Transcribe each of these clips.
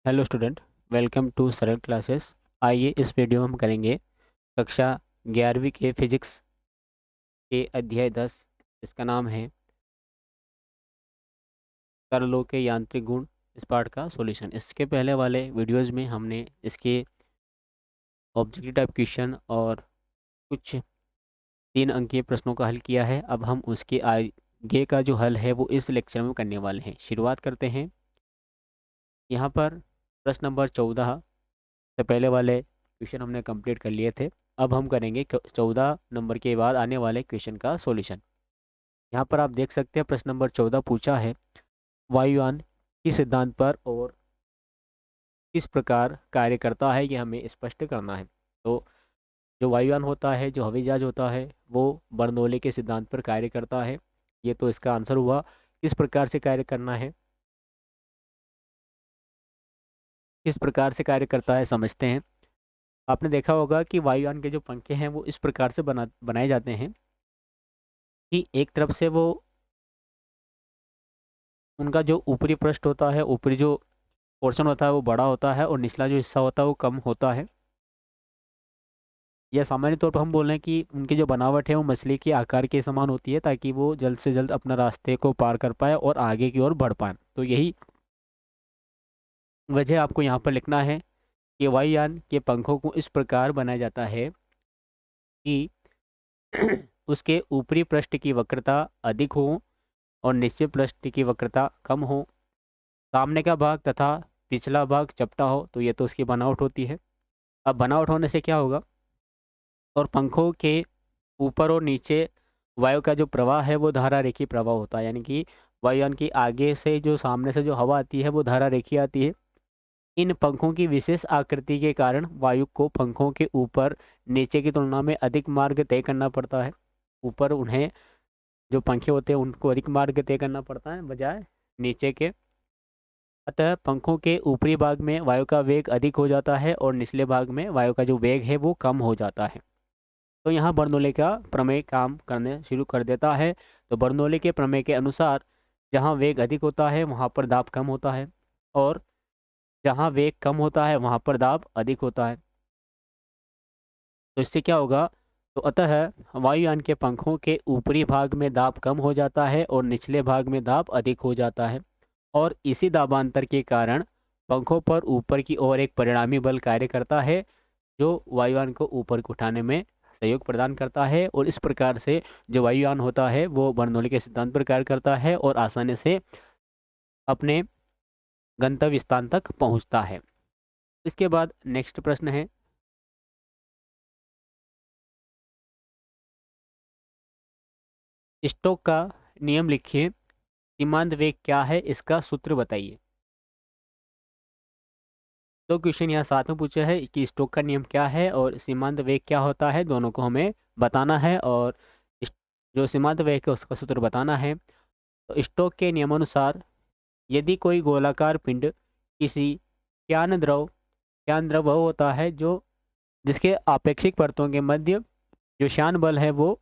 Hello student. Welcome to सरल classes. आइए इस वीडियो में हम करेंगे कक्षा 11वीं के फिजिक्स के अध्याय 10। इसका नाम है तरलों के यांत्रिक गुण। इस पाठ का सॉल्यूशन। इसके पहले वाले वीडियोस में हमने इसके ऑब्जेक्टिव टाइप क्वेश्चन और कुछ 3 अंकीय प्रश्नों का हल किया है। अब हम उसके आगे का जो हल है वो इस लेक्चर में करने वाले हैं। शुरुआत करते हैं। यहाँ पर प्रश्न नंबर 14 से पहले वाले क्वेश्चन हमने कंप्लीट कर लिए थे। अब हम करेंगे 14 नंबर के बाद आने वाले क्वेश्चन का सॉल्यूशन। यहाँ पर आप देख सकते हैं प्रश्न नंबर 14 पूछा है वायुयान किस सिद्धांत पर और किस प्रकार कार्य करता है, ये हमें स्पष्ट करना है। तो जो वायुयान होता है, जो हवाई जहाज होता है, वो बर्नौली के सिद्धांत पर कार्य करता है। ये तो इसका आंसर हुआ। किस प्रकार से कार्य करना है, किस प्रकार से कार्य करता है समझते हैं। आपने देखा होगा कि वायुयान के जो पंखे हैं वो इस प्रकार से बनाए जाते हैं कि एक तरफ से वो उनका जो ऊपरी पृष्ठ होता है, ऊपरी जो पोर्शन होता है वो बड़ा होता है और निचला जो हिस्सा होता है वो कम होता है। या सामान्य तौर पर हम बोल रहे हैं कि उनकी जो बनावट है वो मछली के आकार के समान होती है, ताकि वो जल्द से जल्द अपना रास्ते को पार कर पाए और आगे की ओर बढ़ पाए। तो यही वजह आपको यहाँ पर लिखना है कि वायुयान के पंखों को इस प्रकार बनाया जाता है कि उसके ऊपरी पृष्ठ की वक्रता अधिक हो और निचले पृष्ठ की वक्रता कम हो। सामने का भाग तथा पिछला भाग चपटा हो। तो ये तो उसकी बनावट होती है। अब बनावट होने से क्या होगा, और पंखों के ऊपर और नीचे वायु का जो प्रवाह है वो धारा रेखी प्रवाह होता है। यानी कि वायुयान की आगे से जो सामने से जो हवा आती है वो धारा रेखी आती है। इन पंखों की विशेष आकृति के कारण वायु को पंखों के ऊपर नीचे की तुलना में अधिक मार्ग तय करना पड़ता है। ऊपर उन्हें जो पंखे होते हैं उनको अधिक मार्ग तय करना पड़ता है बजाय नीचे के। अतः पंखों के ऊपरी भाग में वायु का वेग अधिक हो जाता है और निचले भाग में वायु का जो वेग है वो कम हो जाता है। तो यहाँ बर्नौली का प्रमेय काम करने शुरू कर देता है। तो बर्नौली के प्रमेय के अनुसार जहाँ वेग अधिक होता है वहाँ पर दाब कम होता है, और जहाँ वेग कम होता है वहाँ पर दाब अधिक होता है। तो इससे क्या होगा, तो अतः वायुयान के पंखों के ऊपरी भाग में दाब कम हो जाता है और निचले भाग में दाब अधिक हो जाता है। और इसी दाबांतर के कारण पंखों पर ऊपर की ओर एक परिणामी बल कार्य करता है, जो वायुयान को ऊपर को उठाने में सहयोग प्रदान करता है। और इस प्रकार से जो वायुयान होता है वो बर्नौली के सिद्धांत पर कार्य करता है और आसानी से अपने गंतव्य स्थान तक पहुंचता है। इसके बाद नेक्स्ट प्रश्न है, स्टोक का नियम लिखिए। सीमांत वेग क्या है, इसका सूत्र बताइए। तो क्वेश्चन यहाँ साथ में पूछा है कि स्टोक का नियम क्या है और सीमांत वेग क्या होता है, दोनों को हमें बताना है। और जो सीमांत वेग है उसका सूत्र बताना है। तो स्टोक के नियमानुसार यदि कोई गोलाकार पिंड किसी श्यान द्रव वह होता है जो जिसके आपेक्षिक परतों के मध्य जो श्यान बल है वो,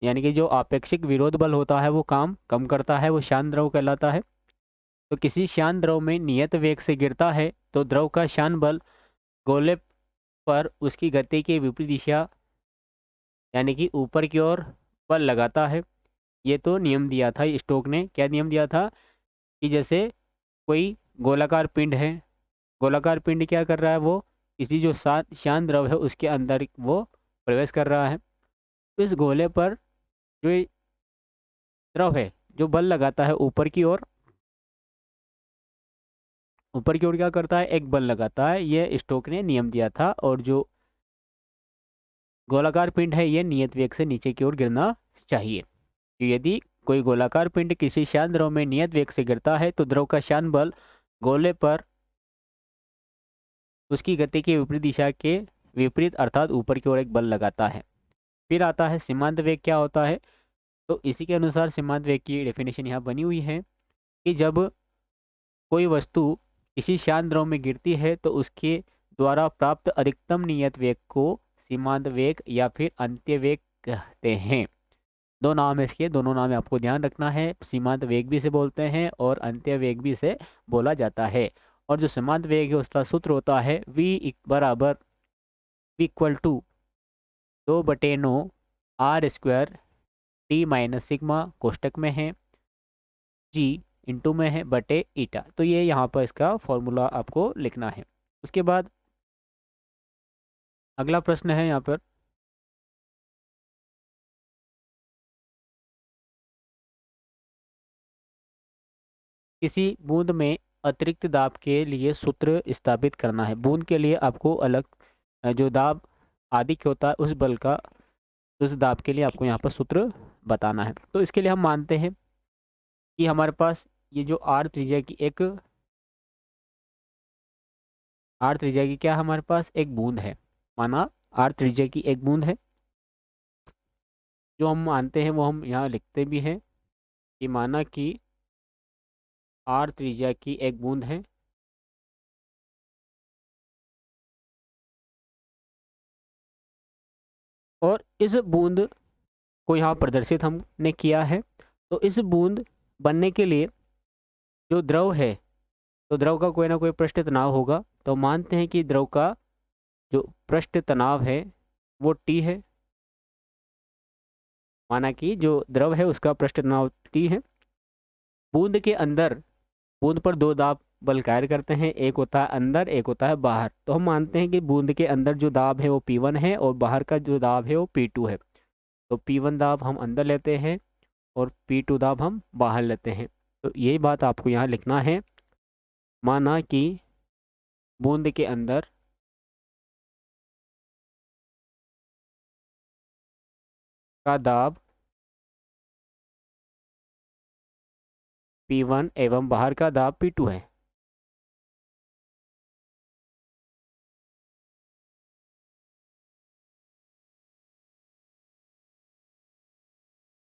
यानी कि जो आपेक्षिक विरोध बल होता है वो काम कम करता है, वो श्यान द्रव कहलाता है। तो किसी श्यान द्रव में नियत वेग से गिरता है तो द्रव का श्यान बल गोले पर उसकी गति की विपरीत दिशा यानी कि ऊपर की ओर बल लगाता है। ये तो नियम दिया था स्टोक ने। क्या नियम दिया था कि जैसे कोई गोलाकार पिंड है, गोलाकार पिंड क्या कर रहा है, वो किसी जो शांत द्रव है उसके अंदर वो प्रवेश कर रहा है। तो इस गोले पर जो ये द्रव है जो बल लगाता है ऊपर की ओर क्या करता है, एक बल लगाता है। ये स्टोक ने नियम दिया था। और जो गोलाकार पिंड है ये नियत वेग से नीचे की ओर गिरना चाहिए। तो यदि कोई गोलाकार पिंड किसी शांत द्रव में नियत वेग से गिरता है तो द्रव का शांत बल गोले पर उसकी गति की विपरीत दिशा के विपरीत अर्थात ऊपर की ओर एक बल लगाता है। फिर आता है सीमांत वेग क्या होता है। तो इसी के अनुसार सीमांत वेग की डेफिनेशन यहाँ बनी हुई है कि जब कोई वस्तु किसी शांत द्रव में गिरती है तो उसके द्वारा प्राप्त अधिकतम नियत वेग को सीमांत वेग या फिर अंत्य वेग कहते हैं। दो नाम है इसके, दोनों नाम आपको ध्यान रखना है। सीमांत वेग भी से बोलते हैं और अंत्य वेग भी से बोला जाता है। और जो समान वेग है उसका सूत्र होता है v बराबर v equal to 2/9 r square t minus sigma कोष्टक में है जी इंटू में है बटे ईटा। तो ये यहाँ पर इसका फॉर्मूला आपको लिखना है। उसके बाद अगला प्रश्न है यहाँ पर, किसी बूंद में अतिरिक्त दाब के लिए सूत्र स्थापित करना है। बूंद के लिए आपको अलग जो दाब अधिक होता है उस बल का, उस दाब के लिए आपको यहाँ पर सूत्र बताना है। तो इसके लिए हम मानते हैं कि हमारे पास ये जो आर त्रिज्या की क्या हमारे पास एक बूंद है, माना आर त्रिज्या की एक बूंद है। जो हम मानते हैं वो हम यहाँ लिखते भी हैं कि माना कि आर त्रिज्या की एक बूंद है और इस बूंद को यहाँ प्रदर्शित हमने किया है। तो इस बूंद बनने के लिए जो द्रव है, तो द्रव का कोई ना कोई पृष्ठ तनाव होगा। तो मानते हैं कि द्रव का जो पृष्ठ तनाव है वो टी है, माना कि जो द्रव है उसका पृष्ठ तनाव टी है। बूंद के अंदर, बूंद पर दो दाब बल कार्य करते हैं, एक होता है अंदर, एक होता है बाहर। तो हम मानते हैं कि बूंद के अंदर जो दाब है वो P1 है और बाहर का जो दाब है वो P2 है। तो P1 दाब हम अंदर लेते हैं और P2 दाब हम बाहर लेते हैं। तो यही बात आपको यहाँ लिखना है। माना कि बूंद के अंदर का दाब P1 एवं बाहर का दाब P2 है।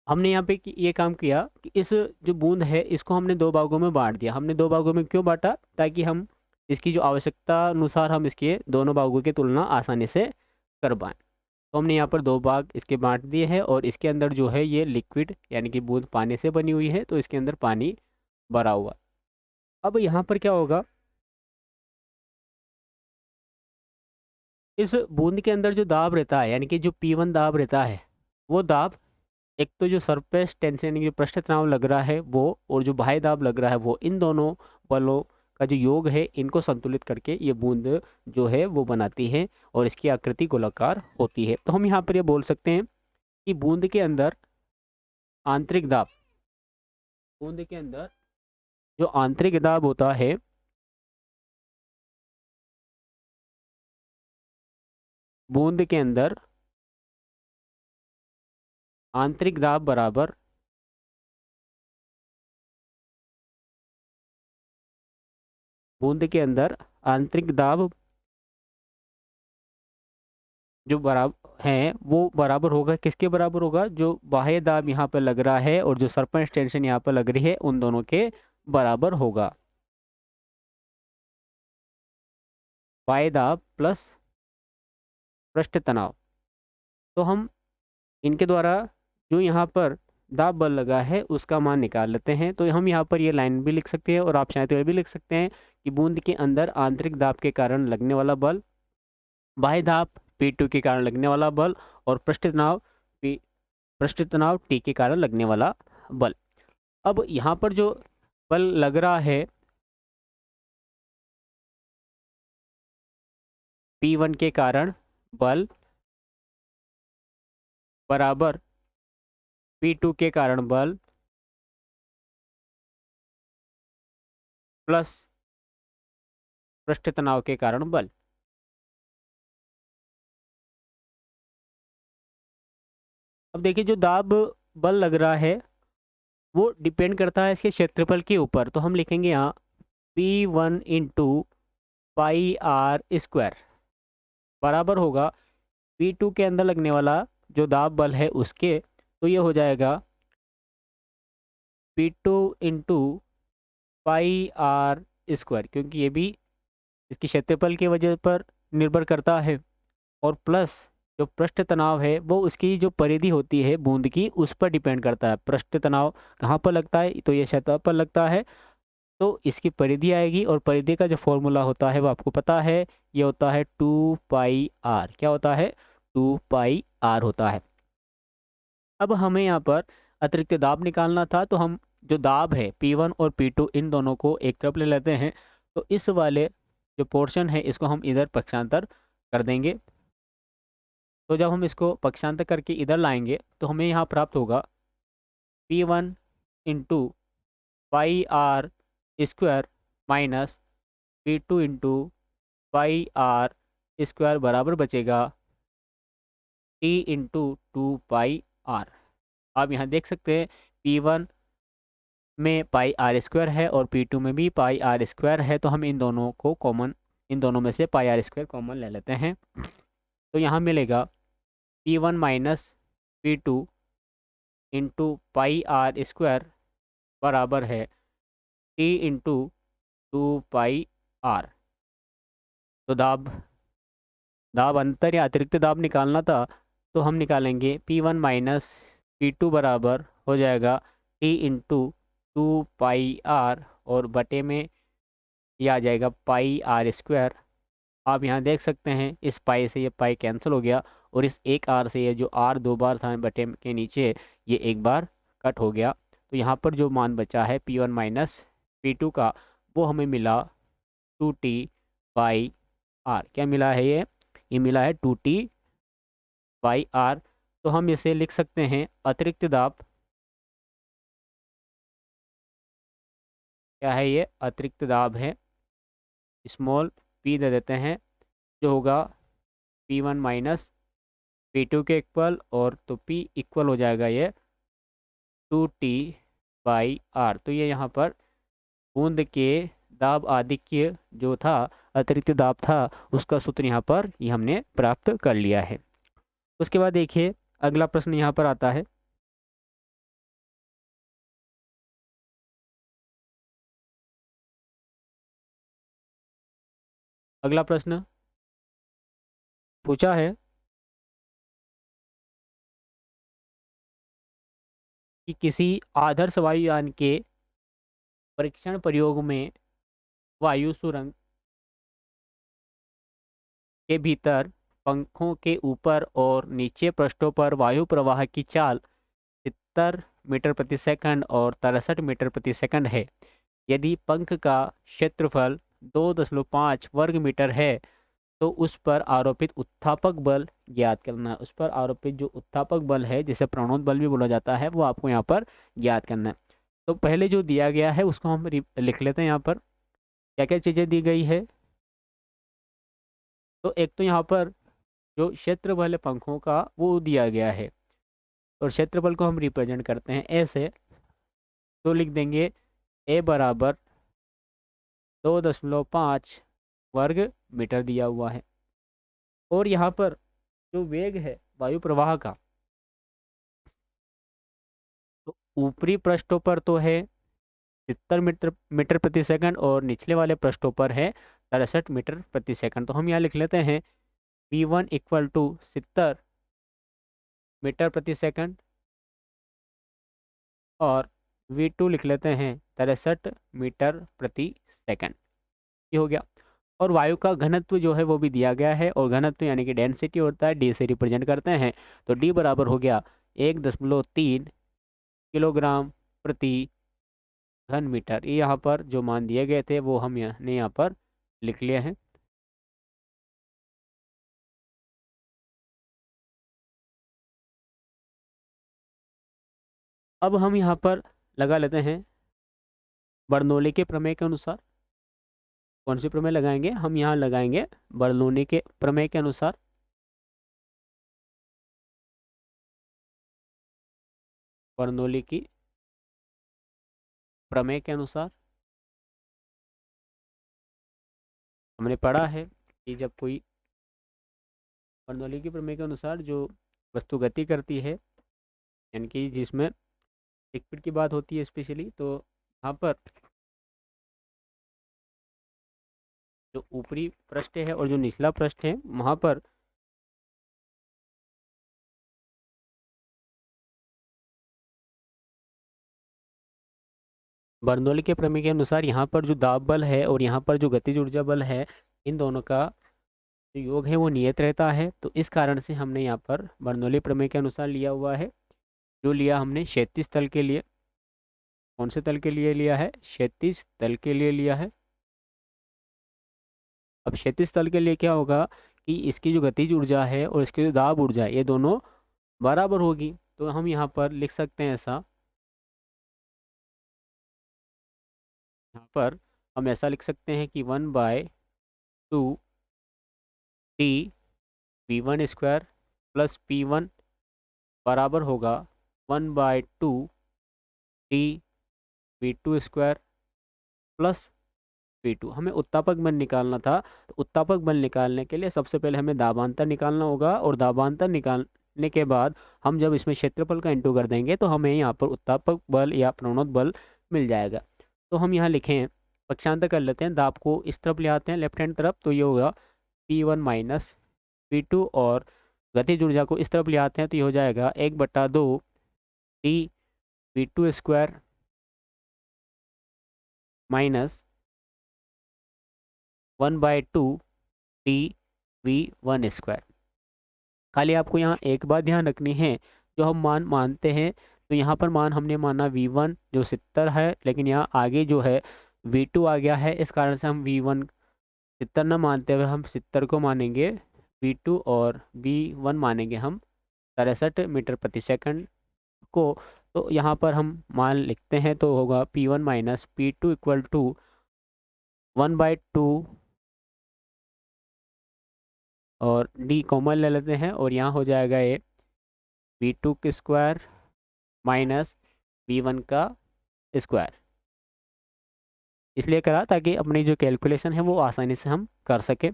हमने यहाँ पे ये काम किया कि इस जो बूंद है इसको हमने दो भागों में बांट दिया। हमने दो भागों में क्यों बांटा? ताकि हम इसकी जो आवश्यकता अनुसार हम इसके दोनों भागों की तुलना आसानी से कर पाएँ। तो हमने यहाँ पर दो भाग इसके बांट दिए हैं और इसके अंदर जो है ये लिक्विड यानी कि बूंद पानी से बनी हुई है, तो इसके अंदर पानी भरा हुआ। अब यहाँ पर क्या होगा, इस बूंद के अंदर जो दाब रहता है यानी कि जो P1 दाब रहता है, वो दाब एक तो जो सरफेस टेंशन यानी कि पृष्ठ तनाव लग रहा है वो, और जो बाह्य दाब लग रहा है वो, इन दोनों बलों का जो योग है इनको संतुलित करके ये बूंद जो है वो बनाती है और इसकी आकृति गोलाकार होती है। तो हम यहाँ पर ये बोल सकते हैं कि बूंद के अंदर आंतरिक दाब, बूंद के अंदर जो आंतरिक दाब होता है बूंद के अंदर आंतरिक दाब बराबर बूंद के अंदर आंतरिक दाब जो बराबर है वो बराबर होगा, किसके बराबर होगा? जो बाह्य दाब यहाँ पर लग रहा है और जो सरफेस टेंशन यहाँ पर लग रही है उन दोनों के बराबर होगा। बाह्य दाब प्लस पृष्ठ तनाव। तो हम इनके द्वारा जो यहाँ पर दाब बल लगा है उसका मान निकाल लेते हैं। तो हम यहाँ पर ये लाइन भी लिख सकते हैं और आप चाहें तो ये भी लिख सकते हैं कि बूंद के अंदर आंतरिक दाब के कारण लगने वाला बल, बाह्य दाब P2 के कारण लगने वाला बल और पृष्ठ तनाव T के कारण लगने वाला बल। अब यहाँ पर जो बल लग रहा है P1 के कारण बल बराबर P2 के कारण बल प्लस पृष्ठ तनाव के कारण बल। अब देखिए जो दाब बल लग रहा है वो डिपेंड करता है इसके क्षेत्रफल के ऊपर। तो हम लिखेंगे यहाँ P1 into pi are square बराबर होगा P2 के अंदर लगने वाला जो दाब बल है उसके। तो ये हो जाएगा P2 into pi are square, क्योंकि ये भी इसकी क्षेत्रफल की वजह पर निर्भर करता है, और प्लस जो पृष्ठ तनाव है वो उसकी जो परिधि होती है बूंद की उस पर डिपेंड करता है। पृष्ठ तनाव कहाँ पर लगता है? तो ये सतह पर लगता है। तो इसकी परिधि आएगी, और परिधि का जो फॉर्मूला होता है वो आपको पता है, ये होता है 2πr। क्या होता है? 2πr होता है। अब हमें यहाँ पर अतिरिक्त दाब निकालना था, तो हम जो दाब है P1 और P2 इन दोनों को एक तरफ ले लेते हैं। तो इस वाले जो पोर्शन है इसको हम इधर पक्षांतर कर देंगे। तो जब हम इसको पक्षांतर करके इधर लाएंगे तो हमें यहाँ प्राप्त होगा P1 into πr² minus P2 into πr² बराबर बचेगा T इंटू 2πr। आप यहाँ देख सकते हैं P1 में πr² है और P2 में भी πr² है, तो हम इन दोनों को कॉमन, इन दोनों में से πr² कॉमन ले लेते हैं। तो यहाँ मिलेगा P1 minus P2 into πr² बराबर है T इंटू 2πr। तो दाब दाब अंतर या अतिरिक्त दाब निकालना था, तो हम निकालेंगे P1 माइनस P2 बराबर हो जाएगा T इंटू 2πr, और बटे में ये आ जाएगा πr²। आप यहाँ देख सकते हैं इस पाई से ये पाई कैंसिल हो गया, और इस एक आर से ये जो आर दो बार था बटे के नीचे, ये एक बार कट हो गया। तो यहाँ पर जो मान बचा है P1 माइनस P2 का, वो हमें मिला 2t/r। क्या मिला है ये मिला है 2t/r। तो हम इसे लिख सकते हैं अतिरिक्त दाब, क्या है ये? अतिरिक्त दाब है, स्मॉल p दे देते हैं, जो होगा P1 माइनस P2 के इक्वल, और तो P इक्वल हो जाएगा ये 2t/r। तो ये यहाँ पर बूंद के दाब आधिक्य जो था, अतिरिक्त दाब था, उसका सूत्र यहाँ पर ये हमने प्राप्त कर लिया है। उसके बाद देखिए अगला प्रश्न यहाँ पर आता है। अगला प्रश्न पूछा है कि किसी आदर्श वायुयान के परीक्षण प्रयोग में वायु सुरंग के भीतर पंखों के ऊपर और नीचे पृष्ठों पर वायु प्रवाह की चाल 70 मीटर प्रति सेकंड और 63 मीटर प्रति सेकंड है। यदि पंख का क्षेत्रफल 2.5 वर्ग मीटर है, तो उस पर आरोपित उत्थापक बल ज्ञात करना है। उस पर आरोपित जो उत्थापक बल है, जिसे प्रणोद बल भी बोला जाता है, वो आपको यहाँ पर ज्ञात करना है। तो पहले जो दिया गया है उसको हम लिख लेते हैं। यहाँ पर क्या क्या चीज़ें दी गई है? तो एक तो यहाँ पर जो क्षेत्रफल है पंखों का वो दिया गया है, और क्षेत्रफल को हम रिप्रेजेंट करते हैं ऐसे। तो लिख देंगे ए बराबर 2.5 वर्ग मीटर दिया हुआ है, और यहाँ पर जो वेग है वायु प्रवाह का, तो ऊपरी पृष्ठों पर तो है 70 मीटर मीटर प्रति सेकंड, और निचले वाले पृष्ठों पर है 63 मीटर प्रति सेकंड। तो हम यहाँ लिख लेते हैं V1 इक्वल टू 70 मीटर प्रति सेकंड, और V2 लिख लेते हैं 63 मीटर प्रति सेकंड। ये हो गया। और वायु का घनत्व जो है वो भी दिया गया है, और घनत्व यानी कि डेंसिटी होता है, डी से रिप्रेजेंट करते हैं। तो डी बराबर हो गया 1.3 किलोग्राम प्रति घन मीटर। ये यहाँ पर जो मान दिए गए थे वो हम यहाँ पर लिख लिए हैं। अब हम यहाँ पर लगा लेते हैं बर्नौली के प्रमेय के अनुसार। कौन सी प्रमेय लगाएंगे? हम यहाँ लगाएंगे बर्नौली के प्रमेय के अनुसार। बर्नौली की प्रमेय के अनुसार हमने पढ़ा है कि जब कोई बर्नौली की प्रमेय के अनुसार जो वस्तु गति करती है, यानी कि जिसमें लिक्विड की बात होती है स्पेशली, तो यहाँ पर जो ऊपरी पृष्ठ है और जो निचला पृष्ठ है, वहाँ पर बर्नौली के प्रमेय के अनुसार यहाँ पर जो दाब बल है और यहाँ पर जो गतिज ऊर्जा बल है, इन दोनों का जो योग है वो नियत रहता है। तो इस कारण से हमने यहाँ पर बर्नौली प्रमेय के अनुसार लिया हुआ है। जो लिया हमने क्षैतिज तल के लिए, कौन से तल के लिए लिया है? क्षैतिज तल के लिए लिया है। अब क्षैतिज तल के लिए क्या होगा कि इसकी जो गतिज ऊर्जा है और इसकी जो दाब ऊर्जा है, ये दोनों बराबर होगी। तो हम यहाँ पर लिख सकते हैं ऐसा, यहाँ पर हम ऐसा लिख सकते हैं कि 1/2 T V1 square plus P1 बराबर होगा 1/2 T V2 square plus P2। हमें उत्तापक बल निकालना था। तो उत्तापक बल निकालने के लिए सबसे पहले हमें दाबांतर निकालना होगा, और दाबांतर निकालने के बाद हम जब इसमें क्षेत्रफल का इंटू कर देंगे तो हमें यहाँ पर उत्तापक बल या प्रणोद बल मिल जाएगा। तो हम यहाँ लिखें, पक्षांतर कर लेते हैं, दाब को इस तरफ ले आते हैं लेफ्ट हैंड तरफ, तो ये होगा P1 माइनस P2, और गतिज ऊर्जा को इस तरफ ले आते हैं तो ये हो जाएगा 1/2 T V2 square minus 1/2 T V1 square. खाली आपको यहाँ एक बात ध्यान रखनी है, जो हम मान मानते हैं, तो यहाँ पर मान हमने माना V1 जो 70 है, लेकिन यहाँ आगे जो है V2 आ गया है, इस कारण से हम V1 70 न मानते हुए हम 70 को मानेंगे V2, और V1 मानेंगे हम 63 मीटर प्रति सेकंड को। तो यहाँ पर हम मान लिखते हैं तो होगा P1 minus P2 equal to 1/2, और D कॉमन ले लेते हैं, और यहाँ हो जाएगा ये V2 का स्क्वायर माइनस V1 का स्क्वायर। इसलिए करा ताकि अपनी जो कैलकुलेशन है वो आसानी से हम कर सके।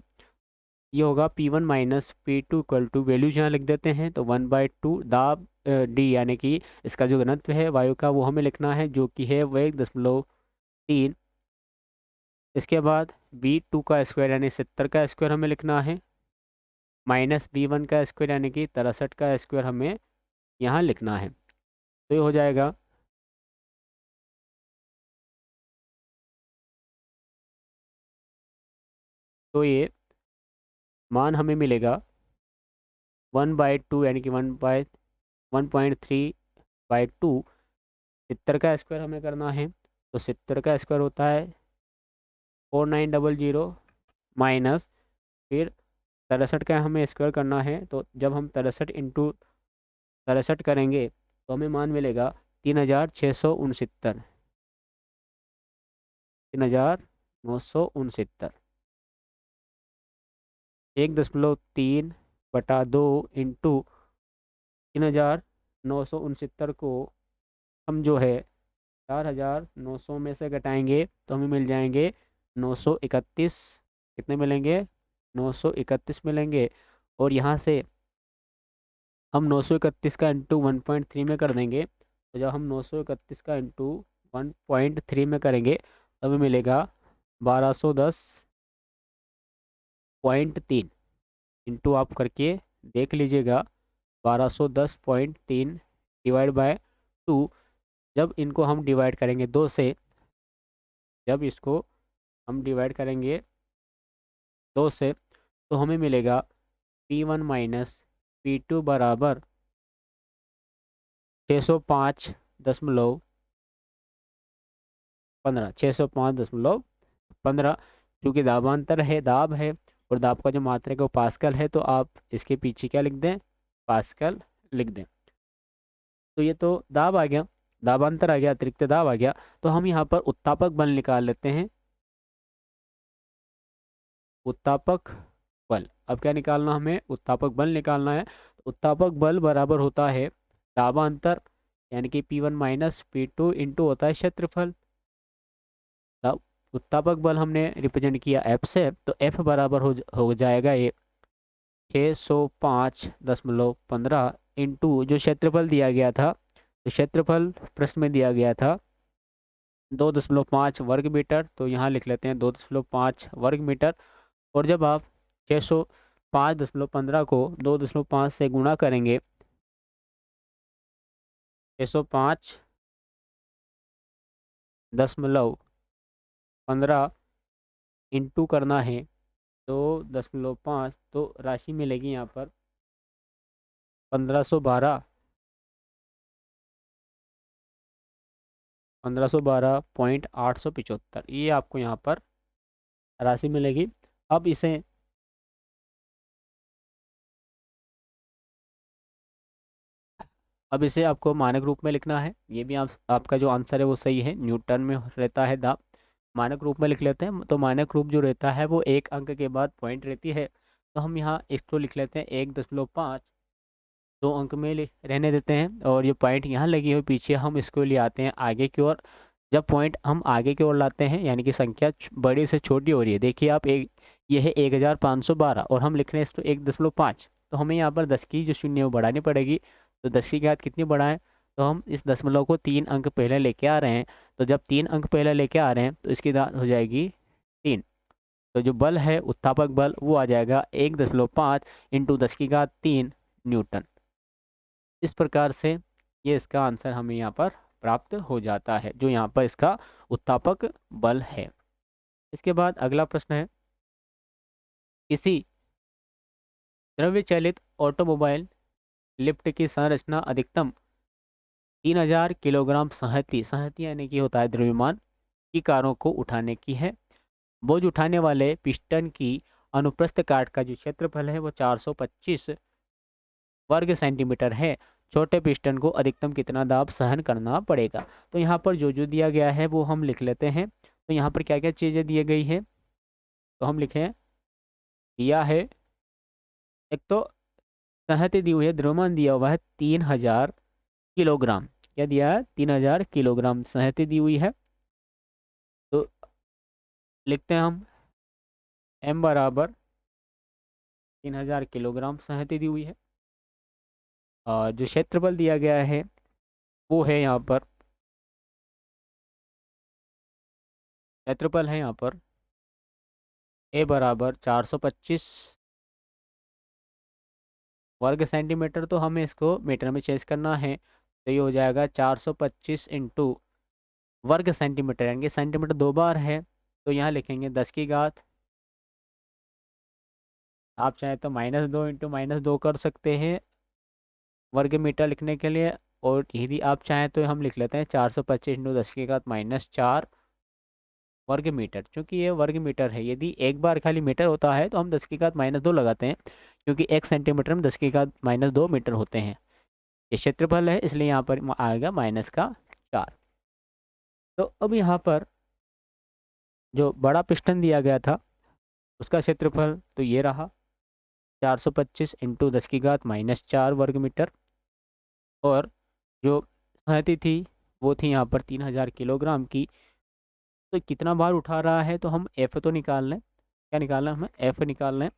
ये होगा P1 minus P2 equal to, value जहाँ लिख देते हैं तो 1/2 दाब D, यानी कि इसका जो घनत्व है वायु का वो हमें लिखना है, जो कि है वो 1.3। इसके बाद B2 का स्क्वायर यानी 70 का स्क्वायर हमें लिखना है, माइनस B1 का स्क्वायर यानी कि 63 का स्क्वायर हमें यहाँ लिखना है। तो ये हो जाएगा तो ये मान हमें मिलेगा 1/2 यानी कि 1.3/2। 70 का स्क्वायर हमें करना है, तो 70 का स्क्वायर होता है 4900, माइनस फिर 63 का हमें स्क्वायर करना है। तो जब हम 63 इंटू 63 करेंगे तो हमें मान मिलेगा 3669, 3969। 1.3/2 इंटू 3969 को हम जो है 4900 में से घटाएंगे तो हमें मिल जाएंगे 931। कितने मिलेंगे? 931 मिलेंगे। और यहाँ से हम 931 का इंटू 1.3 में कर देंगे, तो जब हम 931 का इंटू 1.3 में करेंगे तो हमें मिलेगा 1210.3। इंटू आप करके देख लीजिएगा, 1210.3 डिवाइड बाय 2। जब इनको हम डिवाइड करेंगे 2 से, जब इसको हम डिवाइड करेंगे 2 से, तो हमें मिलेगा P1 माइनस P2 बराबर 605.15, 605.15। चूँकि दाबांतर है, दाब है, और दाब का जो मात्रक है वो पास्कल है, तो आप इसके पीछे क्या लिख दें? पास्कल लिख दें। तो ये तो दाब आ गया, दाबांतर आ गया, अतिरिक्त दाब आ गया। तो हम यहाँ पर उत्तापक बल निकाल लेते हैं। उत्तापक बल, अब क्या निकालना हमें? उत्तापक बल निकालना है। उत्तापक बल बराबर होता है दाबांतर, यानी कि P1 माइनस P2 इंटू होता है क्षेत्रफल। तब उत्तापक बल हमने रिप्रेजेंट किया F से, तो F बराबर हो जाएगा ये 605.15 इंटू जो क्षेत्रफल दिया गया था, तो क्षेत्रफल प्रश्न में दिया गया था 2.5 वर्ग मीटर, तो यहाँ लिख लेते हैं 2.5 वर्ग मीटर। और जब आप 605.15 को 2.5 से गुणा करेंगे, 605 0.15 इंटू करना है तो 0.5, तो राशि मिलेगी यहाँ पर 1512.875, ये आपको यहाँ पर राशि मिलेगी। अब इसे आपको मानक रूप में लिखना है। ये भी आपका जो आंसर है वो सही है, न्यूटन में रहता है दाब। मानक रूप में लिख लेते हैं, तो मानक रूप जो रहता है वो एक अंक के बाद पॉइंट रहती है, तो हम यहाँ इसको लिख लेते हैं 1.5, 2 अंक में रहने देते हैं, और ये पॉइंट यहाँ लगी हुई पीछे हम इसको ले आते हैं आगे की ओर। जब पॉइंट हम आगे की ओर लाते हैं यानी कि संख्या बड़ी से छोटी हो रही है, देखिए आप, एक ये है 1512 और हम लिख रहे हैं इसको 1.5, तो हमें यहाँ पर 10 की जो शून्य है वो बढ़ानी पड़ेगी। तो 10 की घात कितनी बढ़ाएं, तो हम इस दशमलव को 3 अंक पहले लेके आ रहे हैं, तो जब 3 अंक पहले लेके आ रहे हैं तो इसकी घात हो जाएगी 3। तो जो बल है, उत्थापक बल, वो आ जाएगा 1.5 इंटू 10 की घात 3 न्यूटन। इस प्रकार से ये इसका आंसर हमें यहाँ पर प्राप्त हो जाता है, जो यहाँ पर इसका उत्थापक बल है। इसके बाद अगला प्रश्न है, किसी द्रव्य चालित ऑटोमोबाइल लिफ्ट की संरचना अधिकतम 3000 किलोग्राम संहति यानी कि होता है द्रव्यमान की कारों को उठाने की है। बोझ उठाने वाले पिस्टन की अनुप्रस्थ काट का जो क्षेत्रफल है वो 425 वर्ग सेंटीमीटर है। छोटे पिस्टन को अधिकतम कितना दाब सहन करना पड़ेगा। तो यहाँ पर जो जो दिया गया है वो हम लिख लेते हैं। तो यहाँ पर क्या क्या चीज़ें दी गई है, तो हम लिखें, दिया है एक तो संहति दी हुई है, द्रव्यमान दिया हुआ है 3000 किलोग्राम। क्या दिया है, 3000 किलोग्राम संहति दी हुई है। तो लिखते हैं हम m बराबर 3000 किलोग्राम संहति दी हुई है। और जो क्षेत्रफल दिया गया है वो है यहाँ पर, क्षेत्रफल है यहाँ पर a बराबर 425 वर्ग सेंटीमीटर, तो हमें इसको मीटर में चेंज करना है, तो ये हो जाएगा 425 इंटू वर्ग सेंटीमीटर, यानी कि सेंटीमीटर 2 बार है, तो यहाँ लिखेंगे 10 की घात, आप चाहें तो -2 इंटू -2 कर सकते हैं वर्ग मीटर लिखने के लिए, और यदि आप चाहें तो हम लिख लेते हैं 425 इंटू 10 की घात -4 वर्ग मीटर। क्योंकि ये वर्ग मीटर है, यदि एक बार खाली मीटर होता है तो हम 10 की घात -2 लगाते हैं, क्योंकि 1 सेंटीमीटर में 10 की घात -2 मीटर होते हैं। ये क्षेत्रफल है, इसलिए यहाँ पर आएगा -4। तो अब यहाँ पर जो बड़ा पिस्टन दिया गया था उसका क्षेत्रफल तो ये रहा 425 इंटू 10 की घात -4 वर्ग मीटर, और जो सहती थी वो थी यहाँ पर 3000 किलोग्राम की। तो कितना बार उठा रहा है, तो हम एफ तो निकाल लें, क्या निकालना है, हमें एफ निकालना है।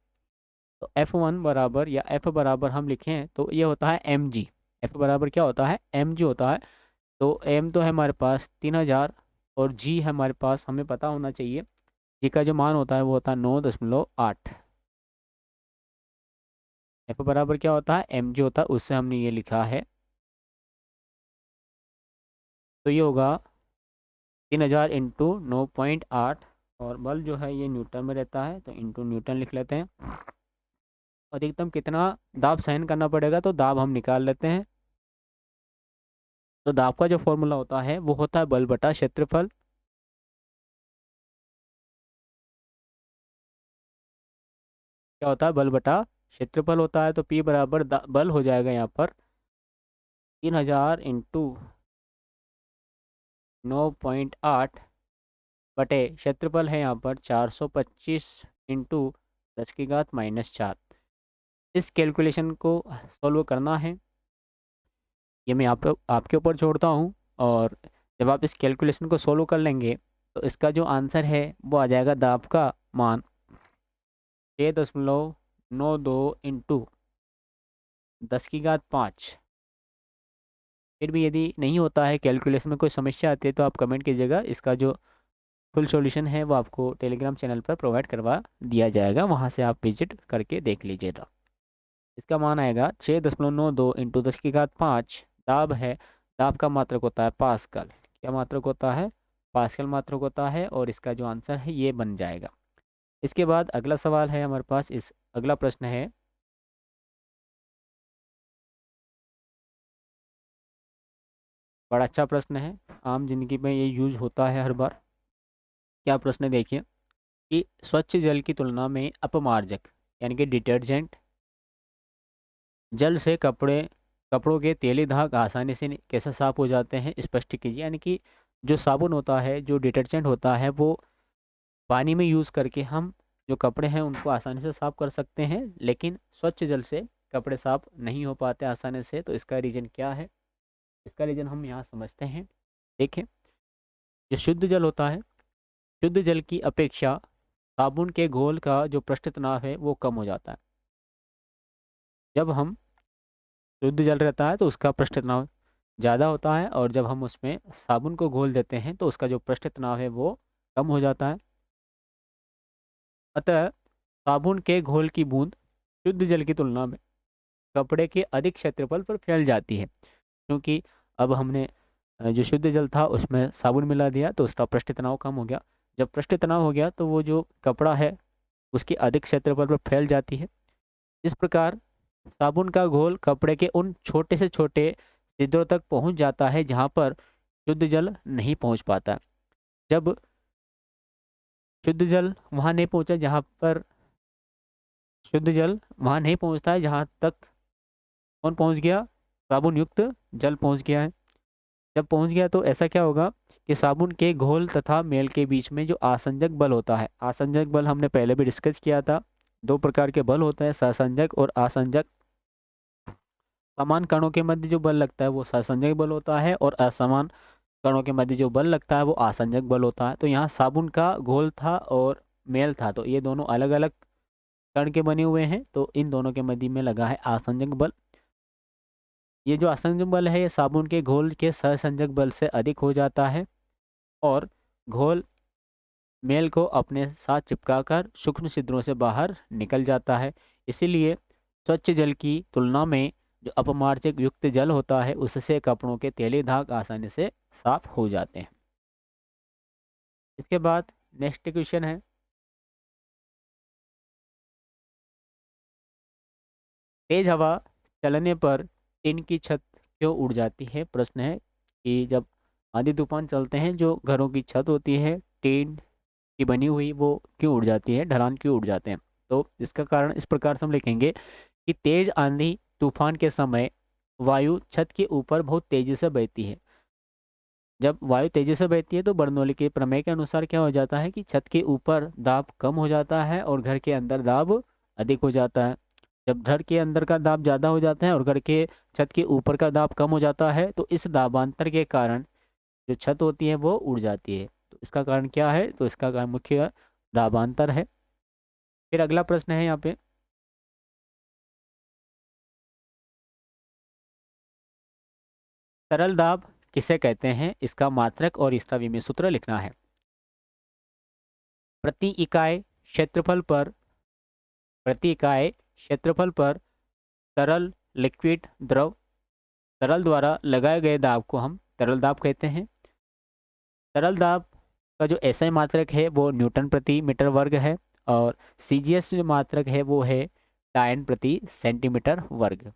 तो F1 बराबर, या एफ बराबर हम लिखें तो ये होता है mg। एफ बराबर क्या होता है, mg होता है। तो m तो है हमारे पास 3000 और g है हमारे पास, हमें पता होना चाहिए, g का जो मान होता है वो होता है 9.8। एफ बराबर क्या होता है, mg होता है, उससे हमने ये लिखा है। तो ये होगा 3000 इंटू 9.8, और बल जो है ये न्यूटन में रहता है, तो इंटू न्यूटन लिख लेते हैं। अधिकतम कितना दाब सहन करना पड़ेगा, तो दाब हम निकाल लेते हैं। तो दाब का जो फॉर्मूला होता है वो होता है बल बटा क्षेत्रफल। क्या होता है, बल बटा क्षेत्रफल होता है। तो P बराबर बल हो जाएगा यहाँ पर 3000 इंटू 9.8 बटे क्षेत्रफल है यहाँ पर 425 इंटू 10 की घात -4। इस कैलकुलेशन को सॉल्व करना है, ये मैं आपके ऊपर छोड़ता हूँ। और जब आप इस कैलकुलेशन को सॉल्व कर लेंगे तो इसका जो आंसर है वो आ जाएगा, दाब का मान 6.92 इंटू 10 की घात 5। फिर भी यदि नहीं होता है, कैलकुलेशन में कोई समस्या आती है, तो आप कमेंट कीजिएगा, इसका जो फुल सॉल्यूशन है वो आपको टेलीग्राम चैनल पर प्रोवाइड करवा दिया जाएगा, वहाँ से आप विजिट करके देख लीजिएगा। इसका मान आएगा 6.92 इंटू 10 की घात 5। दाब है, दाब का मात्रक होता है पास्कल। क्या मात्रक होता है, पास्कल मात्रक होता है और इसका जो आंसर है ये बन जाएगा। इसके बाद अगला सवाल है हमारे पास, इस अगला प्रश्न है, बड़ा अच्छा प्रश्न है, आम जिंदगी में ये यूज होता है हर बार। क्या प्रश्न देखिए कि स्वच्छ जल की तुलना में अपमार्जक यानी कि डिटर्जेंट जल से कपड़ों के तेली दाग आसानी से कैसे साफ हो जाते हैं, स्पष्ट कीजिए। यानी कि जो साबुन होता है, जो डिटर्जेंट होता है, वो पानी में यूज़ करके हम जो कपड़े हैं उनको आसानी से साफ कर सकते हैं, लेकिन स्वच्छ जल से कपड़े साफ नहीं हो पाते आसानी से। तो इसका रीज़न क्या है? इसका रीज़न हम यहाँ समझते हैं। देखें, जो शुद्ध जल होता है, शुद्ध जल की अपेक्षा साबुन के घोल का जो पृष्ठ तनाव है वो कम हो जाता है। जब हम शुद्ध जल रहता है तो उसका पृष्ठ तनाव ज़्यादा होता है, और जब हम उसमें साबुन को घोल देते हैं तो उसका जो पृष्ठ तनाव है वो कम हो जाता है। अतः साबुन के घोल की बूंद शुद्ध जल की तुलना में कपड़े के अधिक क्षेत्रफल पर फैल जाती है, क्योंकि अब हमने जो शुद्ध जल था उसमें साबुन मिला दिया तो उसका पृष्ठ तनाव कम हो गया। जब पृष्ठ तनाव हो गया तो वो जो कपड़ा है उसकी अधिक क्षेत्रफल पर फैल जाती है। इस प्रकार साबुन का घोल कपड़े के उन छोटे से छोटे छिद्रों तक पहुंच जाता है जहां पर शुद्ध जल नहीं पहुंच पाता। जब शुद्ध जल वहां नहीं पहुंचा जहां पर शुद्ध जल वहां नहीं पहुंचता है जहां तक कौन पहुंच गया? साबुन युक्त जल पहुंच गया है। जब पहुंच गया तो ऐसा क्या होगा कि साबुन के घोल तथा मेल के बीच में जो आसंजक बल होता है, आसंजक बल हमने पहले भी डिस्कस किया था, दो प्रकार के बल होता है, सहसंजक और आसंजक। समान कणों के मध्य जो बल लगता है वो सहसंजक बल होता है, और असमान कणों के मध्य जो बल लगता है वो आसंजक बल होता है। तो यहाँ साबुन का घोल था और मेल था, तो ये दोनों अलग अलग कण के बने हुए हैं, तो इन दोनों के मध्य में लगा है आसंजक बल। ये जो आसंजक बल है ये साबुन के घोल के सहसंजक बल से अधिक हो जाता है, और घोल मेल को अपने साथ चिपकाकर सूक्ष्म छिद्रों से बाहर निकल जाता है। इसीलिए स्वच्छ जल की तुलना में जो अपमार्जक युक्त जल होता है उससे कपड़ों के तेली दाग आसानी से साफ हो जाते हैं। इसके बाद नेक्स्ट क्वेश्चन है, तेज हवा चलने पर टीन की छत क्यों उड़ जाती है? प्रश्न है कि जब आंधी तूफान चलते हैं जो घरों की छत होती है टीन की बनी हुई, वो क्यों उड़ जाती है, ढलान क्यों उड़ जाते हैं? तो इसका कारण इस प्रकार से हम लिखेंगे कि तेज आंधी तूफान के समय वायु छत के ऊपर बहुत तेजी से बहती है। जब वायु तेजी से बहती है तो बर्नौली के प्रमेय के अनुसार क्या हो जाता है कि छत के ऊपर दाब कम हो जाता है और घर के अंदर दाब अधिक हो जाता है। जब घर के अंदर का दाब ज़्यादा हो जाता है और घर के छत के ऊपर का दाब कम हो जाता है तो इस दाबांतर के कारण जो छत होती है वो उड़ जाती है। तो इसका कारण क्या है? तो इसका कारण मुख्य दाबांतर है। फिर अगला प्रश्न है यहाँ पे, तरल दाब किसे कहते हैं? इसका मात्रक और इसका विमेय सूत्र लिखना है। प्रति इकाई क्षेत्रफल पर प्रति इकाई क्षेत्रफल पर तरल लिक्विड द्रव तरल द्वारा लगाए गए दाब को हम तरल दाब कहते हैं। तरल दाब का जो एसआई मात्रक है वो न्यूटन प्रति मीटर वर्ग है, और सीजीएस जो मात्रक है वो है डायन प्रति सेंटीमीटर वर्ग।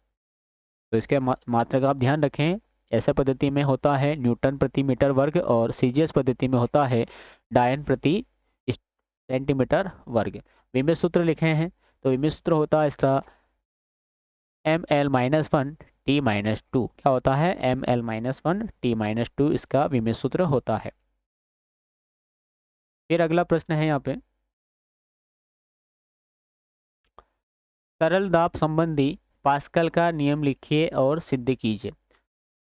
तो इसके मात्रक आप ध्यान रखें, ऐसा पद्धति में होता है न्यूटन प्रति मीटर वर्ग और सीजीएस पद्धति में होता है डायन प्रति सेंटीमीटर वर्ग। विमेय सूत्र लिखे हैं, तो विमेय सूत्र होता है इसका ml-1 t-2। क्या होता है? ml-1 t-2 इसका विमेय सूत्र होता है। फिर अगला प्रश्न है यहाँ पे, तरल दाब संबंधी पास्कल का नियम लिखिए और सिद्ध कीजिए।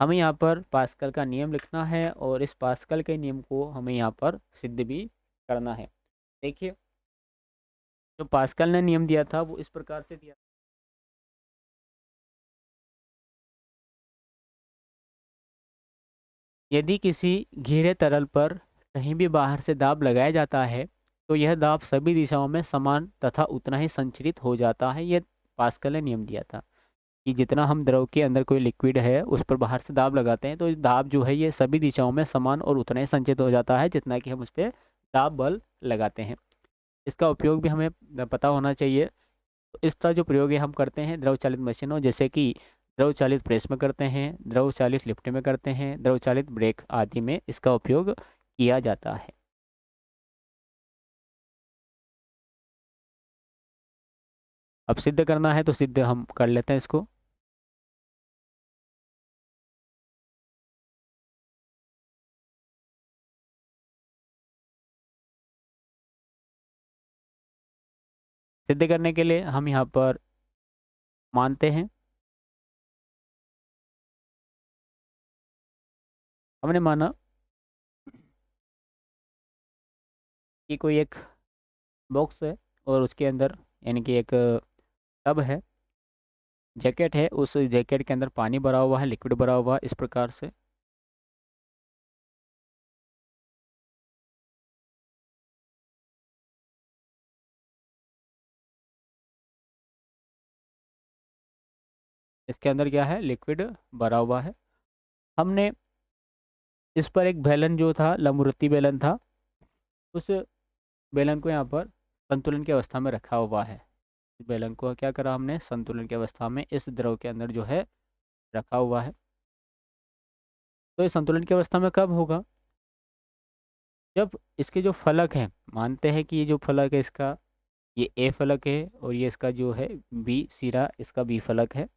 हमें यहाँ पर पास्कल का नियम लिखना है और इस पास्कल के नियम को हमें यहाँ पर सिद्ध भी करना है। देखिए, जो पास्कल ने नियम दिया था वो इस प्रकार से दिया, यदि किसी घिरे तरल पर कहीं भी बाहर से दाब लगाया जाता है तो यह दाब सभी दिशाओं में समान तथा उतना ही संचरित हो जाता है। यह पास्कल ने नियम दिया था कि जितना हम द्रव के अंदर कोई लिक्विड है उस पर बाहर से दाब लगाते हैं, तो इस दाब जो है ये सभी दिशाओं में समान और उतना ही संचित हो जाता है जितना कि हम उस पर दाब बल लगाते हैं। इसका उपयोग भी हमें पता होना चाहिए। तो इस तरह जो प्रयोग है हम करते हैं द्रव चालित मशीनों, जैसे कि द्रव चालित प्रेस में करते हैं, द्रव चालित लिफ्ट में करते हैं, द्रव चालित ब्रेक आदि में इसका उपयोग किया जाता है। अब सिद्ध करना है तो सिद्ध हम कर लेते हैं इसको। सिद्ध करने के लिए हम यहाँ पर मानते हैं, हमने माना कि कोई एक बॉक्स है और उसके अंदर यानी कि एक टब है, जैकेट है, उस जैकेट के अंदर पानी भरा हुआ है, लिक्विड भरा हुआ है, इस प्रकार से। इसके अंदर क्या है, लिक्विड भरा हुआ है। हमने इस पर एक बेलन जो था, लंबवृत्तीय बेलन था, उस बेलन को यहाँ पर संतुलन की अवस्था में रखा हुआ है। इस बेलन को क्या करा हमने, संतुलन की अवस्था में इस द्रव के अंदर जो है रखा हुआ है। तो ये संतुलन की अवस्था में कब होगा, जब इसके जो फलक हैं, मानते हैं कि ये जो फलक है इसका, ये ए फलक है और ये इसका जो है बी सिरा, इसका बी फलक है।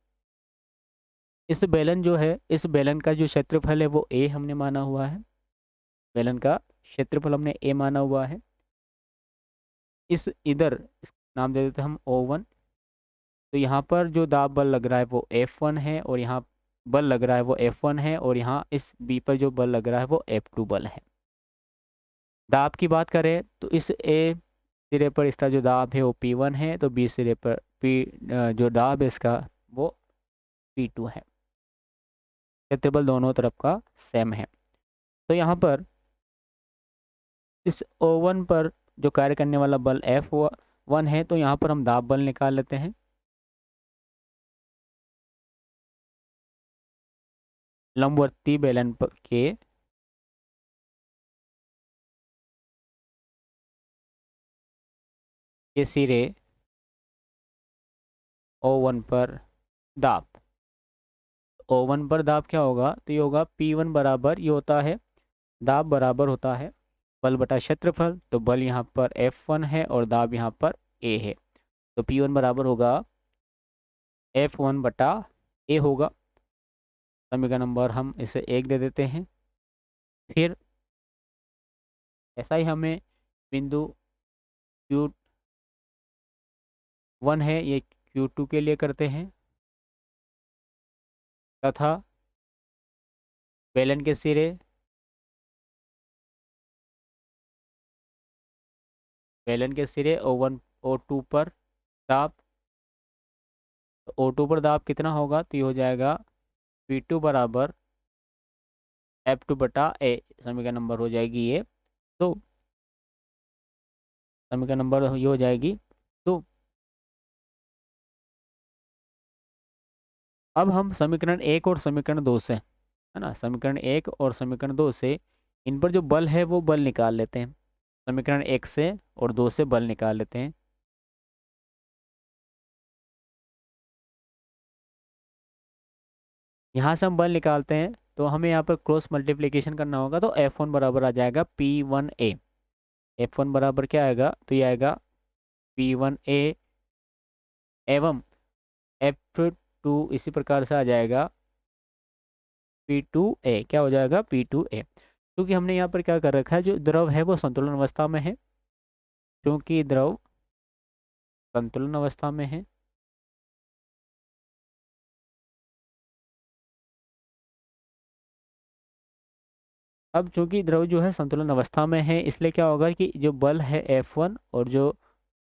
इस बेलन जो है, इस बेलन का जो क्षेत्रफल है वो ए हमने माना हुआ है, बेलन का क्षेत्रफल हमने ए माना हुआ है। इस इधर इस नाम दे देते हैं हम O1। तो यहाँ पर जो दाब बल लग रहा है वो F1 है और यहाँ बल लग रहा है वो F1 है, और यहाँ इस बी पर जो बल लग रहा है वो F2 बल है। दाब की बात करें तो इस ए सिरे पर इसका जो दाब है वो P1 है, तो बी सिरे पर जो दाब है इसका वो P2 है। क्षेत्रफल दोनों तरफ का सेम है। तो यहाँ पर इस O1 पर जो कार्य करने वाला बल F1 है, तो यहाँ पर हम दाब बल निकाल लेते हैं। लंबवर्ती बेलन के सिरे O1 पर दाब, O1 पर दाब क्या होगा, तो ये होगा P1 बराबर, ये होता है दाब बराबर होता है बल बटा क्षेत्रफल। तो बल यहाँ पर F1 है और दाब यहाँ पर A है, तो P1 बराबर होगा F1 बटा A होगा। समीकरण नंबर हम इसे 1 दे देते हैं। फिर ऐसा ही हमें बिंदु Q1 है, ये Q2 के लिए करते हैं, तथा बेलन के सिरे O1 O2 पर दाब, तो O2 पर दाब कितना होगा, तो ये हो जाएगा P2 बराबर F2 बटा A। समीकरण नंबर हो जाएगी ये, तो समीकरण नंबर ये हो जाएगी। तो अब हम समीकरण 1 और समीकरण 2 से, है ना, समीकरण 1 और समीकरण 2 से इन पर जो बल है वो बल निकाल लेते हैं। समीकरण 1 से और 2 से बल निकाल लेते हैं। यहाँ से हम बल निकालते हैं तो हमें यहाँ पर क्रॉस मल्टीप्लिकेशन करना होगा, तो F1 बराबर आ जाएगा P1A। F1 बराबर क्या आएगा, तो ये आएगा P1A एवं F2 इसी प्रकार से आ जाएगा P2A। क्या हो जाएगा, P2A। क्योंकि हमने यहाँ पर क्या कर रखा है, जो द्रव है वो संतुलन अवस्था में है, क्योंकि द्रव संतुलन अवस्था में है, अब चूंकि द्रव जो है संतुलन अवस्था में है, इसलिए क्या होगा कि जो बल है F1 और जो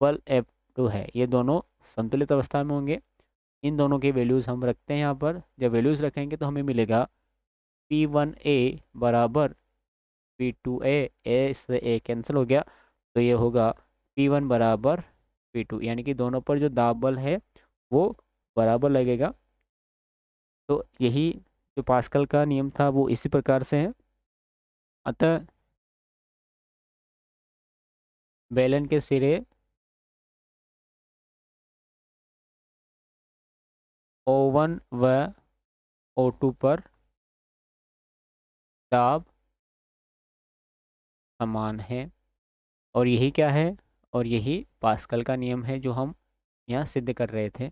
बल F2 है ये दोनों संतुलित अवस्था में होंगे। इन दोनों के वैल्यूज़ हम रखते हैं यहाँ पर। जब वैल्यूज़ रखेंगे तो हमें मिलेगा P1A बराबर P2A, ए से ए कैंसिल हो गया, तो ये होगा P1 बराबर P2, यानी कि दोनों पर जो दाब बल है वो बराबर लगेगा। तो यही जो पास्कल का नियम था वो इसी प्रकार से है। अतः बेलन के सिरे O1 व O2 पर दाब समान है, और यही क्या है, और यही पास्कल का नियम है जो हम यहाँ सिद्ध कर रहे थे।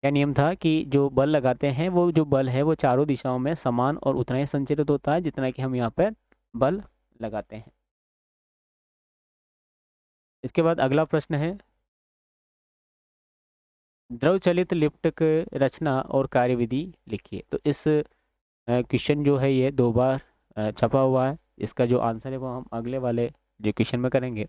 क्या नियम था कि जो बल लगाते हैं वो जो बल है वो चारों दिशाओं में समान और उतना ही संचारित होता है जितना कि हम यहाँ पर बल लगाते हैं। इसके बाद अगला प्रश्न है, द्रव चलित लिफ्ट की रचना और कार्यविधि लिखिए। तो इस क्वेश्चन जो है ये 2 बार छपा हुआ है। इसका जो आंसर है वो हम अगले वाले जो क्वेश्चन में करेंगे।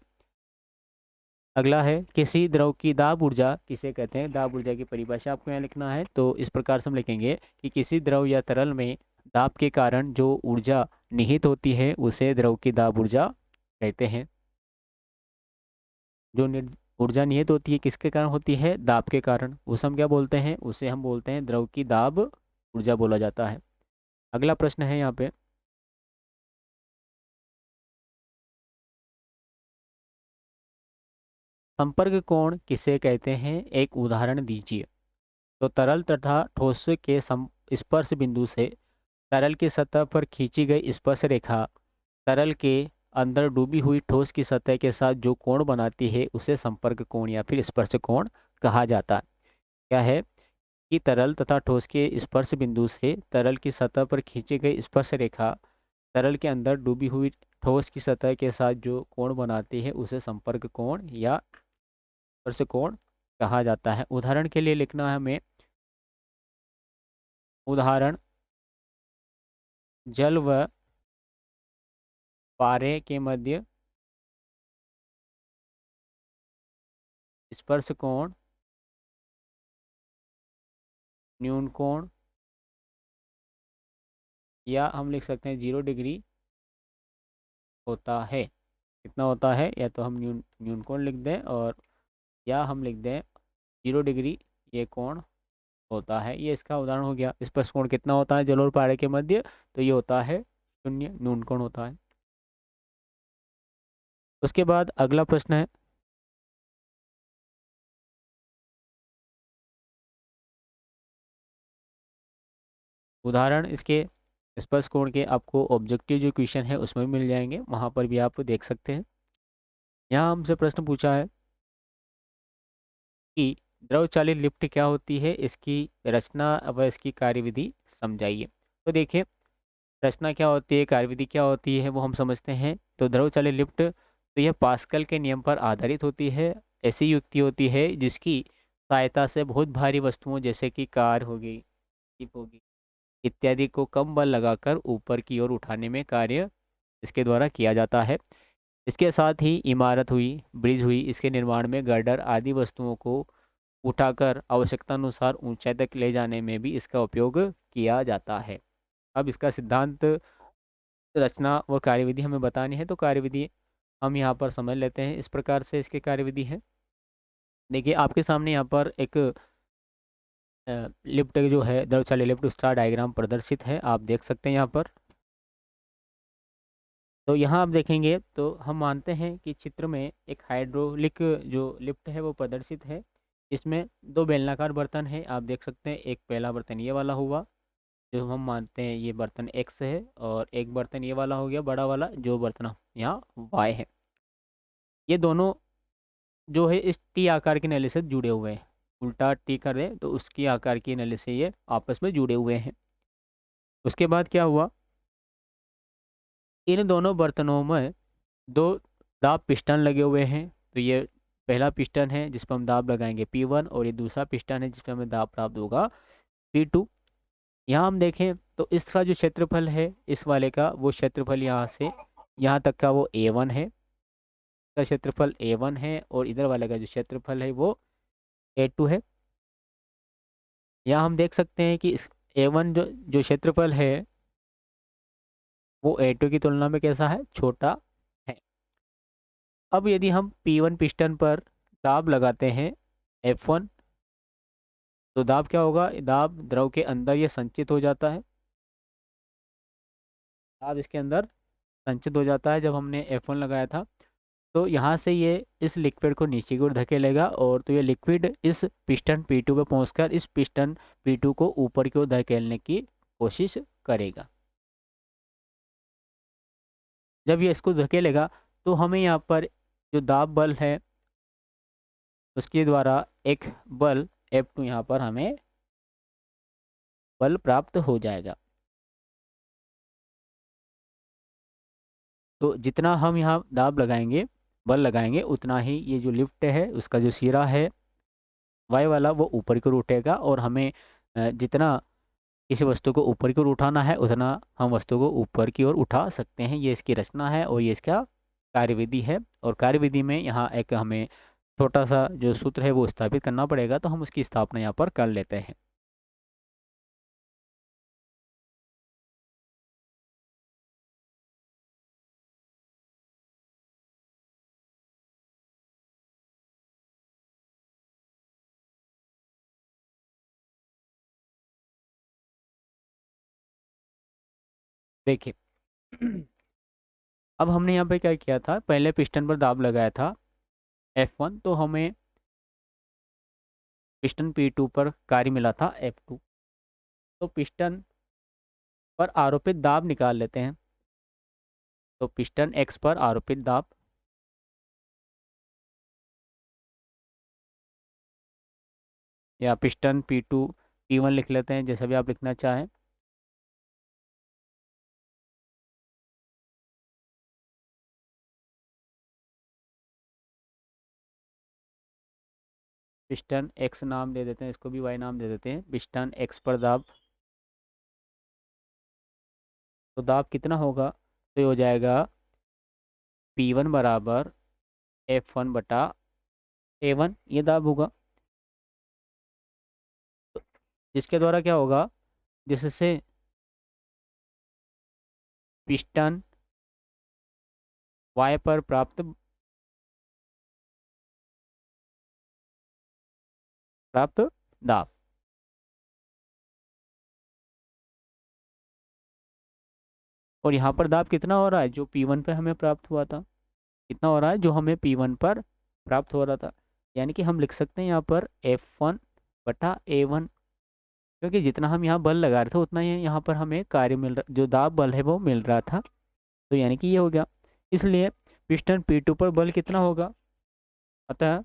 अगला है, किसी द्रव की दाब ऊर्जा किसे कहते हैं। दाब ऊर्जा की परिभाषा आपको यहाँ लिखना है। तो इस प्रकार से हम लिखेंगे कि किसी द्रव या तरल में दाब के कारण जो ऊर्जा निहित होती है उसे द्रव की दाब ऊर्जा कहते हैं। जो ऊर्जा निहित होती है किसके कारण होती है, दाब के कारण, उसे हम क्या बोलते हैं, उसे हम बोलते हैं द्रव की दाब ऊर्जा बोला जाता है। अगला प्रश्न है यहाँ पे, संपर्क कोण किसे कहते हैं, एक उदाहरण दीजिए। तो तरल तथा ठोस के स्पर्श बिंदु से तरल की सतह पर खींची गई स्पर्श रेखा तरल के अंदर डूबी हुई ठोस की सतह के साथ जो कोण बनाती है उसे संपर्क कोण या फिर स्पर्श कोण कहा जाता है। क्या है कि तरल तथा ठोस के स्पर्श बिंदु से तरल की सतह पर खींची गई स्पर्श रेखा तरल के अंदर डूबी हुई ठोस की सतह के साथ जो कोण बनाती है उसे संपर्क कोण या स्पर्श कोण कहा जाता है। उदाहरण के लिए लिखना है हमें, उदाहरण, जल व पारे के मध्य स्पर्श कोण न्यून कोण, या हम लिख सकते हैं 0 डिग्री होता है। कितना होता है, या तो हम न्यून न्यून कोण लिख दें, और या हम लिख दें 0 डिग्री ये कोण होता है। ये इसका उदाहरण हो गया। स्पर्श कोण कितना होता है जल और पारे के मध्य, तो ये होता है 0 न्यून कोण होता है। उसके बाद अगला प्रश्न है, उदाहरण इसके स्पर्श कोण के आपको ऑब्जेक्टिव जो क्वेश्चन है उसमें भी मिल जाएंगे, वहाँ पर भी आप देख सकते हैं। यहाँ हमसे प्रश्न पूछा है कि द्रव चालित लिफ्ट क्या होती है, इसकी रचना व इसकी कार्यविधि समझाइए। तो देखिए, रचना क्या होती है, कार्यविधि क्या होती है, वो हम समझते हैं। तो द्रव चालित लिफ्ट तो यह पास्कल के नियम पर आधारित होती है। ऐसी युक्ति होती है जिसकी सहायता से बहुत भारी वस्तुओं जैसे कि कार हो गई, शिप होगी इत्यादि को कम बल लगाकर ऊपर की ओर उठाने में कार्य इसके द्वारा किया जाता है। इसके साथ ही इमारत हुई, ब्रिज हुई, इसके निर्माण में गर्डर आदि वस्तुओं को उठाकर आवश्यकता अनुसार ऊंचाई तक ले जाने में भी इसका उपयोग किया जाता है। अब इसका सिद्धांत, रचना और कार्यविधि हमें बतानी है। तो कार्यविधि हम यहाँ पर समझ लेते हैं। इस प्रकार से इसकी कार्यविधि है। देखिए, आपके सामने यहाँ पर एक लिफ्ट जो है, द्रव चालित लिफ्ट, उसका डायग्राम प्रदर्शित है, आप देख सकते हैं यहाँ पर। तो यहाँ आप देखेंगे तो हम मानते हैं कि चित्र में एक हाइड्रोलिक जो लिफ्ट है वो प्रदर्शित है। इसमें 2 बेलनाकार बर्तन है, आप देख सकते हैं। एक पहला बर्तन ये वाला हुआ जो हम मानते हैं ये बर्तन एक्स है, और एक बर्तन ये वाला हो गया बड़ा वाला जो बर्तन यहाँ वाई है। ये दोनों जो है इस टी आकार की नली से जुड़े हुए हैं। उल्टा टी कर दें तो उसकी आकार की नली से ये आपस में जुड़े हुए हैं। उसके बाद क्या हुआ, इन दोनों बर्तनों में 2 दाब पिस्टन लगे हुए हैं। तो ये पहला पिस्टन है जिस पर हम दाब लगाएंगे P1, और ये दूसरा पिस्टन है जिस पर हमें दाब प्राप्त होगा P2। यहाँ हम देखें तो इसका जो क्षेत्रफल है इस वाले का, वो क्षेत्रफल यहाँ से यहाँ तक का वो A1 है, इसका क्षेत्रफल A1 है, और इधर वाले का जो क्षेत्रफल है वो A2 है। यहाँ हम देख सकते हैं कि इस A1 जो जो क्षेत्रफल है वो A2 की तुलना में कैसा है, छोटा है। अब यदि हम P1 पिस्टन पर दाब लगाते हैं F1, तो दाब क्या होगा, दाब द्रव के अंदर ये संचित हो जाता है। दाब इसके अंदर संचित हो जाता है जब हमने F1 लगाया था। तो यहाँ से ये इस लिक्विड को नीचे की ओर धकेलेगा, और तो ये लिक्विड इस पिस्टन P2 पे पहुंचकर इस पिस्टन P2 को ऊपर की ओर धकेलने की कोशिश करेगा। जब ये इसको धकेलेगा तो हमें यहाँ पर जो दाब बल है उसके द्वारा एक बल F2 यहाँ पर हमें बल प्राप्त हो जाएगा। तो जितना हम यहाँ दाब लगाएंगे, बल लगाएंगे, उतना ही ये जो लिफ्ट है उसका जो सिरा है वाई वाला वो ऊपर की ओर उठेगा, और हमें जितना किसी वस्तु को ऊपर की ओर उठाना है उतना हम वस्तु को ऊपर की ओर उठा सकते हैं। ये इसकी रचना है और ये इसका कार्यविधि है। और कार्यविधि में यहाँ एक हमें छोटा सा जो सूत्र है वो स्थापित करना पड़ेगा, तो हम उसकी स्थापना यहाँ पर कर लेते हैं। देखिए अब हमने यहाँ पे क्या किया था, पहले पिस्टन पर दाब लगाया था F1, तो हमें पिस्टन P2 पर कार्य मिला था F2। तो पिस्टन पर आरोपित दाब निकाल लेते हैं। तो पिस्टन X पर आरोपित दाब, या पिस्टन P2 P1 लिख लेते हैं, जैसा भी आप लिखना चाहें। पिस्टन X नाम दे देते हैं, इसको भी Y नाम दे देते हैं। पिस्टन X पर दाब, तो दाब कितना होगा, तो ये हो जाएगा P1 बराबर F1 बटा A1, ये दाब होगा। तो जिसके द्वारा क्या होगा, जिससे पिस्टन Y पर प्राप्त दाब, और यहाँ पर दाब कितना हो रहा है, जो P1 पे हमें प्राप्त हुआ था, कितना हो रहा है जो हमें P1 पर प्राप्त हो रहा था। यानी कि हम लिख सकते हैं यहाँ पर F1 बटा A1, क्योंकि जितना हम यहाँ बल लगा रहे थे उतना ही यहाँ पर हमें कार्य मिल रहा, जो दाब बल है वो मिल रहा था। तो यानी कि ये हो गया। इसलिए पिस्टन P2 पर बल कितना होगा, अतः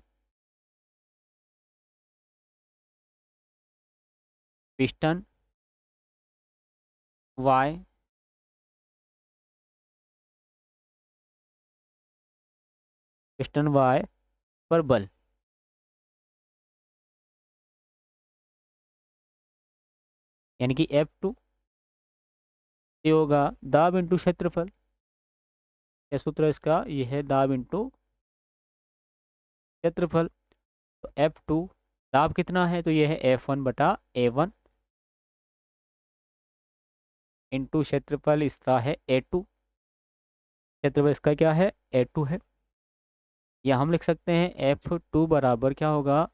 पिस्टन Y पिस्टन Y पर बल, यानी कि F2 ये होगा दाब इंटू क्षेत्रफल। क्या सूत्र है इसका, ये है दाब इंटू क्षेत्रफल। तो F2 दाब कितना है, तो ये है F1 बटा A1 इंटू क्षेत्रफल इसका है A2। क्षेत्रफल इसका क्या है, A2 है। या हम लिख सकते हैं F2 बराबर क्या होगा,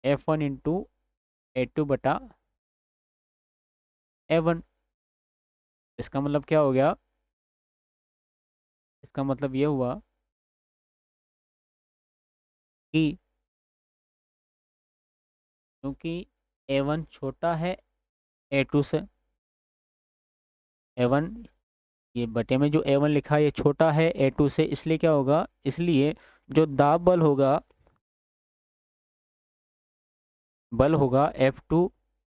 F1 इंटू A2 बटा A1। इसका मतलब क्या हो गया, इसका मतलब ये हुआ कि क्योंकि A1 छोटा है A2 से, A1 ये बटे में जो A1 लिखा है ये छोटा है A2 से, इसलिए क्या होगा, इसलिए जो दाब बल होगा F2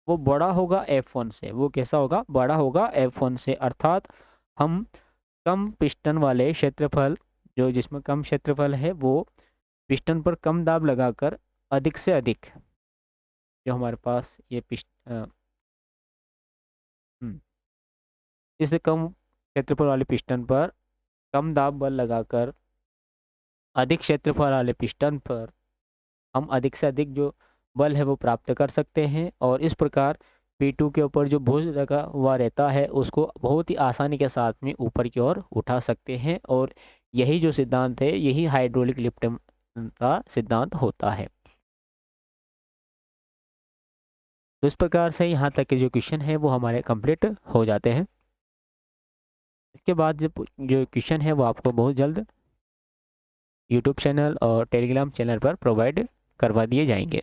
वो बड़ा होगा F1 से। वो कैसा होगा, बड़ा होगा F1 से। अर्थात हम कम पिस्टन वाले क्षेत्रफल, जो जिसमें कम क्षेत्रफल है, वो पिस्टन पर कम दाब लगाकर अधिक से अधिक, जो हमारे पास ये इससे कम क्षेत्रफल वाले पिस्टन पर कम दाब बल लगाकर अधिक क्षेत्रफल वाले पिस्टन पर हम अधिक से अधिक जो बल है वो प्राप्त कर सकते हैं। और इस प्रकार P2 के ऊपर जो बोझ लगा हुआ रहता है उसको बहुत ही आसानी के साथ में ऊपर की ओर उठा सकते हैं, और यही जो सिद्धांत है यही हाइड्रोलिक लिफ्ट का सिद्धांत होता है। तो इस प्रकार से यहाँ तक के जो क्वेश्चन है वो हमारे कंप्लीट हो जाते हैं। इसके बाद जो क्वेश्चन है वो आपको बहुत जल्द यूट्यूब चैनल और टेलीग्राम चैनल पर प्रोवाइड करवा दिए जाएंगे।